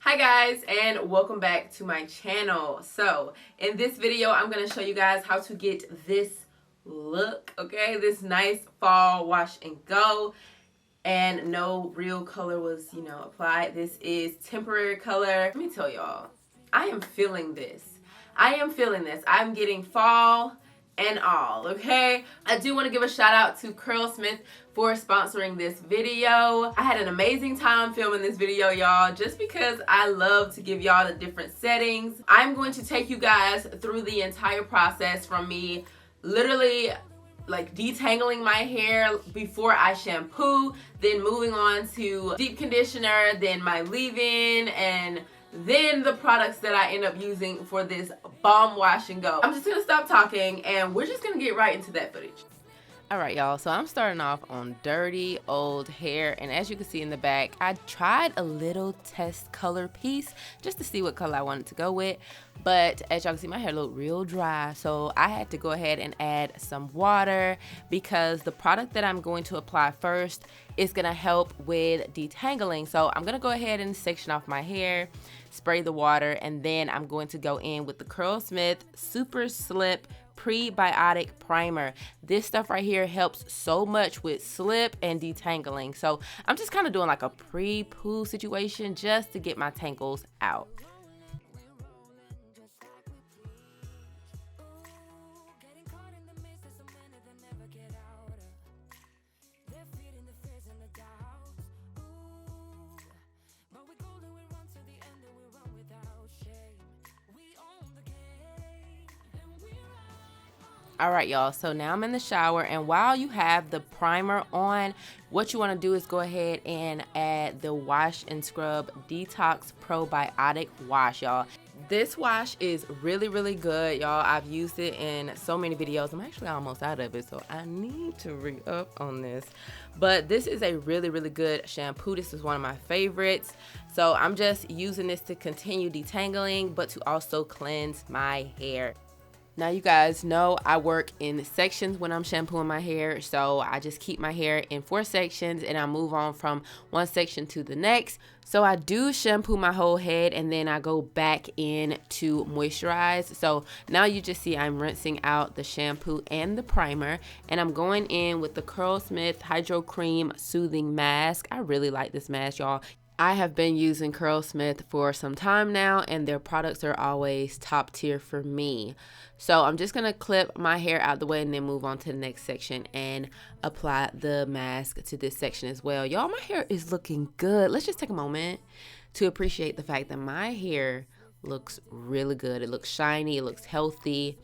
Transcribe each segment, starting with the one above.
Hi guys, and welcome back to my channel. So in this video I'm going to show you guys how to get this look, okay, this nice fall wash and go, and no real color was applied. This is temporary color. Let me tell y'all, I am feeling this. I'm getting fall and all, okay? I do want to give a shout out to Curlsmith for sponsoring this video. I had an amazing time filming this video, y'all, just because I love to give y'all the different settings. I'm going to take you guys through the entire process from me literally like detangling my hair before I shampoo, then moving on to deep conditioner, then my leave-in, and then the products that I end up using for this bomb wash and go. I'm just gonna stop talking and we're just gonna get right into that footage. Alright y'all, so I'm starting off on dirty old hair, and as you can see in the back, I tried a little test color piece just to see what color I wanted to go with, but as y'all can see, my hair looked real dry, so I had to go ahead and add some water because the product that I'm going to apply first is going to help with detangling. So I'm going to go ahead and section off my hair, spray the water, and then I'm going to go in with the Curlsmith Super Slip Prebiotic Primer. This stuff right here helps so much with slip and detangling. So I'm just kind of doing like a pre-poo situation just to get my tangles out. Alright y'all, so now I'm in the shower, and while you have the primer on, what you want to do is go ahead and add the Wash and Scrub Detox Probiotic Wash, y'all. This wash is really good, y'all. I've used it in so many videos. I'm actually almost out of it, so I need to re-up on this. But this is a really good shampoo. This is one of my favorites. So I'm just using this to continue detangling, but to also cleanse my hair. Now you guys know I work in sections when I'm shampooing my hair, so I just keep my hair in 4 sections and I move on from one section to the next. So I do shampoo my whole head and then I go back in to moisturize. So now you just see I'm rinsing out the shampoo and the primer, and I'm going in with the Curlsmith Hydro Cream Soothing Mask. I really like this mask, y'all. I have been using Curlsmith for some time now, and their products are always top tier for me. So I'm just going to clip my hair out the way and then move on to the next section and apply the mask to this section as well. Y'all, my hair is looking good. Let's just take a moment to appreciate the fact that my hair looks really good. It looks shiny. It looks healthy.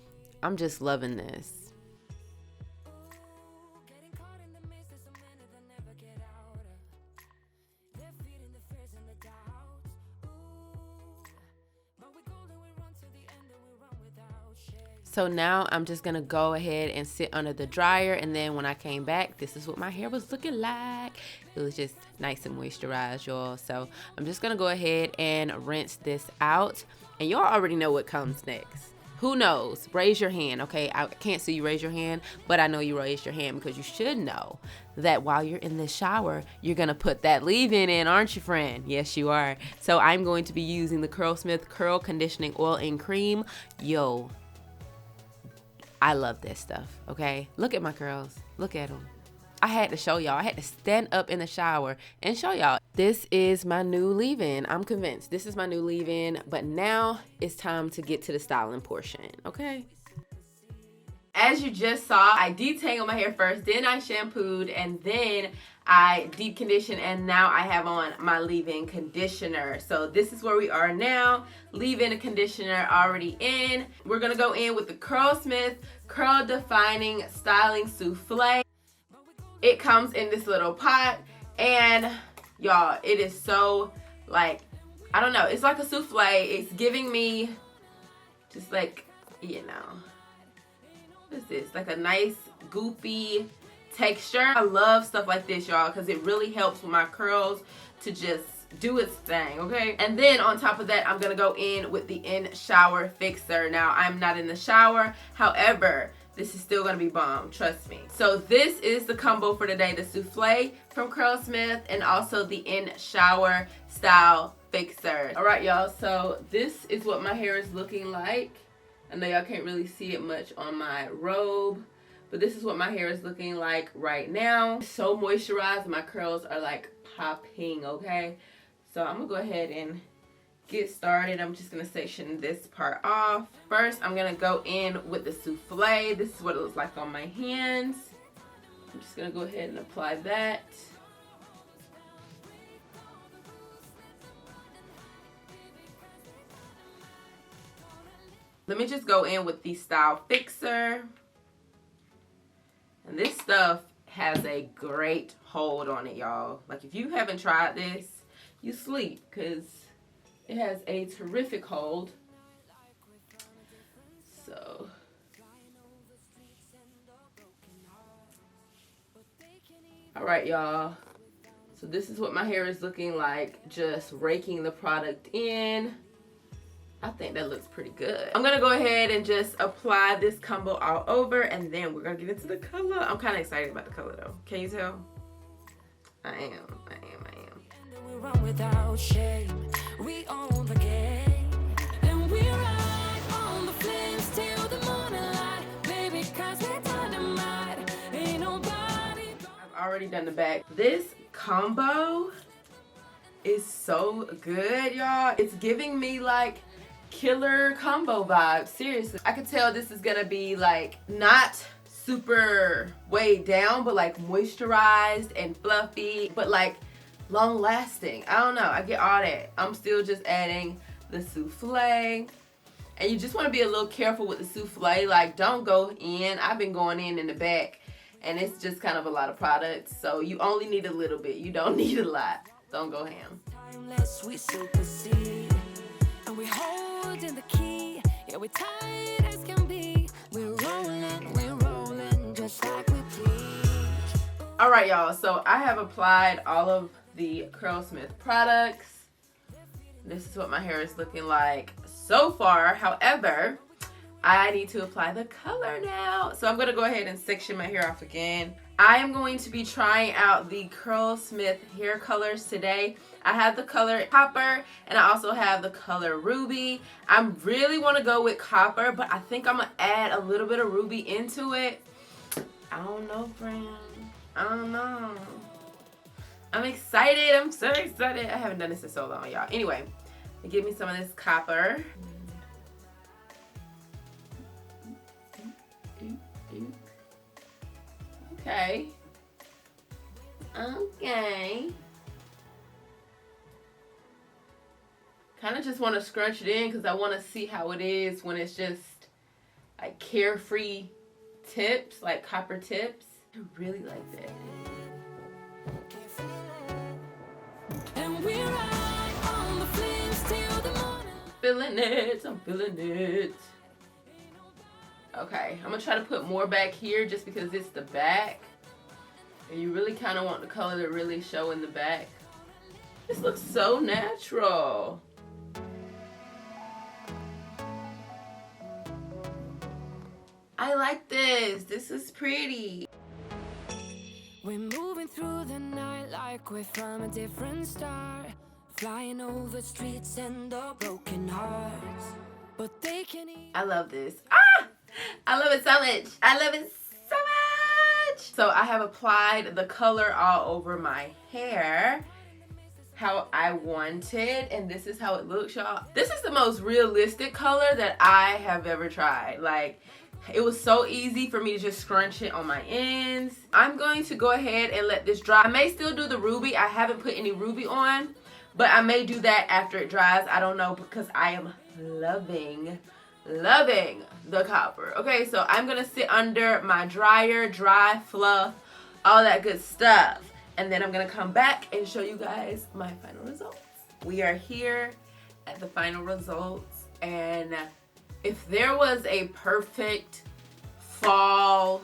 I'm just loving this. So now I'm just gonna go ahead and sit under the dryer, and then when I came back, this is what my hair was looking like. It was just nice and moisturized, y'all. So I'm just gonna go ahead and rinse this out, and y'all already know what comes next. Who knows? Raise your hand, okay? I can't see you raise your hand, but I know you raised your hand because you should know that while you're in the shower, you're gonna put that leave-in in, aren't you, friend? Yes, you are. So I'm going to be using the Curlsmith Curl Conditioning Oil and Cream. Yo, I love this stuff, okay? Look at my curls. Look at them. I had to show y'all. I had to stand up in the shower and show y'all. This is my new leave-in. I'm convinced this is my new leave-in, but now it's time to get to the styling portion, okay? As you just saw, I detangled my hair first, then I shampooed, and then I deep conditioned, and now I have on my leave-in conditioner. So this is where we are now. Leave-in conditioner already in. We're gonna go in with the Curlsmith Curl Defining Styling Souffle. It comes in this little pot, and y'all, it is so, like, I don't know, it's like a souffle. It's giving me just like, you know, what is this? Like a nice goopy texture. I love stuff like this, y'all, because it really helps with my curls to just do its thing, okay? And then on top of that, I'm gonna go in with the in shower fixer. Now, I'm not in the shower, however, this is still gonna be bomb, trust me. So this is the combo for today, the souffle from Curlsmith and also the in shower style fixer. All right, y'all, so this is what my hair is looking like. I know y'all can't really see it much on my robe, but this is what my hair is looking like right now. It's so moisturized, my curls are like popping, okay? So I'm gonna go ahead and get started. I'm just gonna section this part off. First, I'm gonna go in with the souffle. This is what it looks like on my hands. I'm just gonna go ahead and apply that. Let me just go in with the style fixer. And this stuff has a great hold on it, y'all. Like if you haven't tried this, you sleep, because it has a terrific hold. So all right, y'all. So this is what my hair is looking like, just raking the product in. I think that looks pretty good. I'm gonna go ahead and just apply this combo all over, and then we're gonna get into the color. I'm kind of excited about the color though. Can you tell? I am. We run without shame. We own the game, and we ride on the flames till the morning light, baby, 'cause we're dynamite. Ain't nobody. I've already done the back. This combo is so good, y'all. It's giving me like killer combo vibes, seriously. I could tell this is gonna be like not super weighed down, but like moisturized and fluffy, but like long lasting. I don't know, I get all that. I'm still just adding the souffle, and you just want to be a little careful with the souffle. Like don't go in. I've been going in the back, and it's just kind of a lot of products, so you only need a little bit. You don't need a lot. Don't go ham. Timeless, we supersede, and we hold in the key. Yeah, we're tight as can be. We're rolling just like we preach. All right, y'all, so I have applied all of the Curlsmith products. This is what my hair is looking like so far. However, I need to apply the color now. So I'm gonna go ahead and section my hair off again. I am going to be trying out the Curlsmith hair colors today. I have the color Copper, and I also have the color Ruby. I really want to go with Copper, but I think I'm gonna add a little bit of Ruby into it. I don't know, friend. I don't know. I'm excited. I'm so excited. I haven't done this in so long, y'all. Anyway, give me some of this Copper. Okay. Kind of just want to scrunch it in because I want to see how it is when it's just like carefree tips, like copper tips. I really like that. And we ride on the flames till the morning. Feeling it. I'm feeling it. Okay, I'm gonna try to put more back here just because it's the back, and you really kind of want the color to really show in the back. This looks so natural. I like this. This is pretty. We're moving through the night like we're from a different star, flying over streets and the broken hearts, but they can eat. I love this. Ah! I love it so much. I love it so much. So I have applied the color all over my hair how I wanted, and this is how it looks, y'all. This is the most realistic color that I have ever tried. Like, it was so easy for me to just scrunch it on my ends. I'm going to go ahead and let this dry. I may still do the Ruby. I haven't put any Ruby on, but I may do that after it dries. I don't know, because I am loving the Copper. Okay, so I'm gonna sit under my dryer, dry, fluff, all that good stuff, and then I'm gonna come back and show you guys my final results. We are here at the final results, and if there was a perfect fall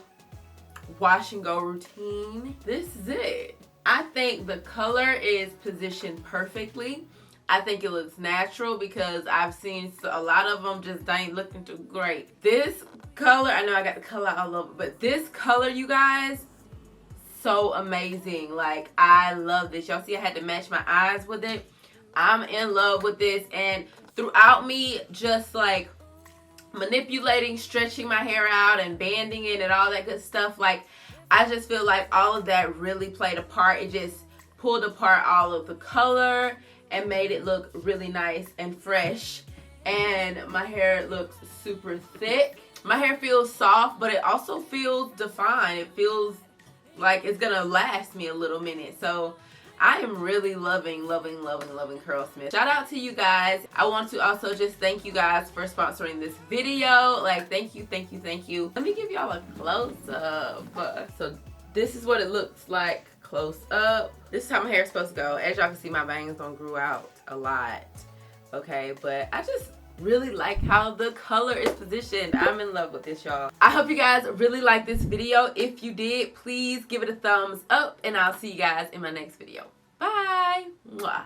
wash and go routine, this is it. I think the color is positioned perfectly. I think it looks natural because I've seen a lot of them just ain't looking too great. This color, I know I got the color all over, but this color, you guys, so amazing. Like, I love this. Y'all see I had to match my eyes with it. I'm in love with this. And throughout me just like manipulating, stretching my hair out and banding it and all that good stuff, like, I just feel like all of that really played a part. It just pulled apart all of the color and made it look really nice and fresh. And my hair looks super thick. My hair feels soft, but it also feels defined. It feels like it's gonna last me a little minute. So I am really loving Curlsmith. Shout out to you guys. I want to also just thank you guys for sponsoring this video. Like, thank you. Let me give y'all a close-up. So this is what it looks like close up. This is how my hair is supposed to go. As y'all can see, my bangs don't grew out a lot. Okay, but I just really like how the color is positioned. I'm in love with this, y'all. I hope you guys really like this video. If you did, please give it a thumbs up, and I'll see you guys in my next video. Bye. Mwah.